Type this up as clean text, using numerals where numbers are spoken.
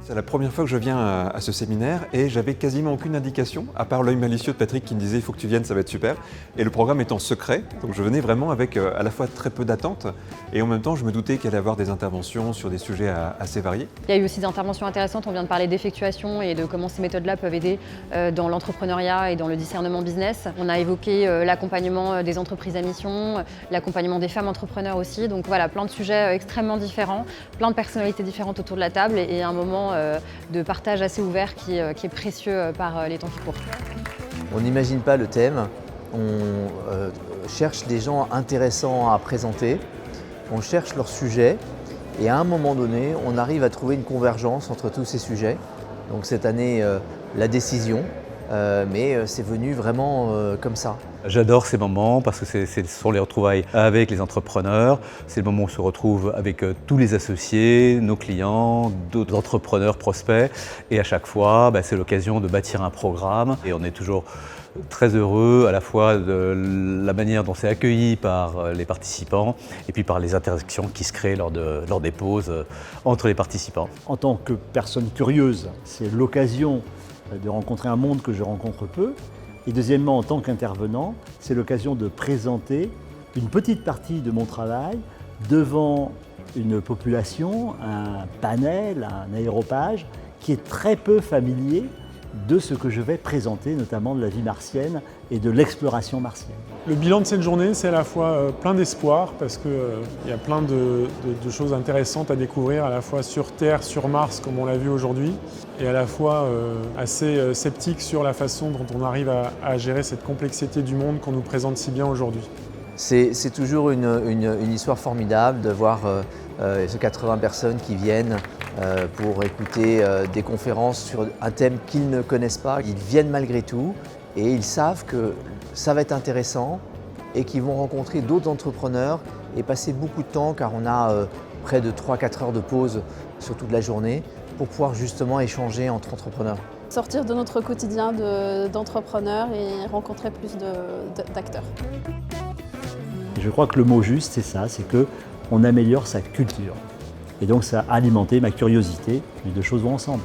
C'est la première fois que je viens à ce séminaire et j'avais quasiment aucune indication, à part l'œil malicieux de Patrick qui me disait « il faut que tu viennes, ça va être super ». Et le programme étant secret, donc je venais vraiment avec à la fois très peu d'attentes et en même temps je me doutais qu'il allait y avoir des interventions sur des sujets assez variés. Il y a eu aussi des interventions intéressantes, on vient de parler d'effectuation et de comment ces méthodes-là peuvent aider dans l'entrepreneuriat et dans le discernement business. On a évoqué l'accompagnement des entreprises à mission, l'accompagnement des femmes entrepreneurs aussi, donc voilà, plein de sujets extrêmement différents, plein de personnalités différentes autour de la table et un moment de partage assez ouvert qui est précieux par les temps qui courent. On n'imagine pas le thème, on cherche des gens intéressants à présenter, on cherche leur sujet et à un moment donné, on arrive à trouver une convergence entre tous ces sujets. Donc cette année, la décision, mais c'est venu vraiment comme ça. J'adore ces moments parce que ce sont les retrouvailles avec les entrepreneurs. C'est le moment où on se retrouve avec tous les associés, nos clients, d'autres entrepreneurs, prospects. Et à chaque fois, c'est l'occasion de bâtir un programme. Et on est toujours très heureux à la fois de la manière dont c'est accueilli par les participants et puis par les interactions qui se créent lors des pauses entre les participants. En tant que personne curieuse, c'est l'occasion de rencontrer un monde que je rencontre peu. Et deuxièmement, en tant qu'intervenant, c'est l'occasion de présenter une petite partie de mon travail devant une population, un panel, un aéropage qui est très peu familier de ce que je vais présenter, notamment de la vie martienne et de l'exploration martienne. Le bilan de cette journée, c'est à la fois plein d'espoir parce qu'il y a plein de choses intéressantes à découvrir, à la fois sur Terre, sur Mars, comme on l'a vu aujourd'hui, et à la fois assez sceptique sur la façon dont on arrive à gérer cette complexité du monde qu'on nous présente si bien aujourd'hui. C'est toujours une histoire formidable de voir ces 80 personnes qui viennent pour écouter des conférences sur un thème qu'ils ne connaissent pas. Ils viennent malgré tout et ils savent que ça va être intéressant et qu'ils vont rencontrer d'autres entrepreneurs et passer beaucoup de temps car on a près de 3-4 heures de pause sur toute la journée pour pouvoir justement échanger entre entrepreneurs. Sortir de notre quotidien d'entrepreneurs et rencontrer plus d'acteurs. Je crois que le mot juste, c'est ça, c'est qu'on améliore sa culture. Et donc ça a alimenté ma curiosité, les deux choses vont ensemble.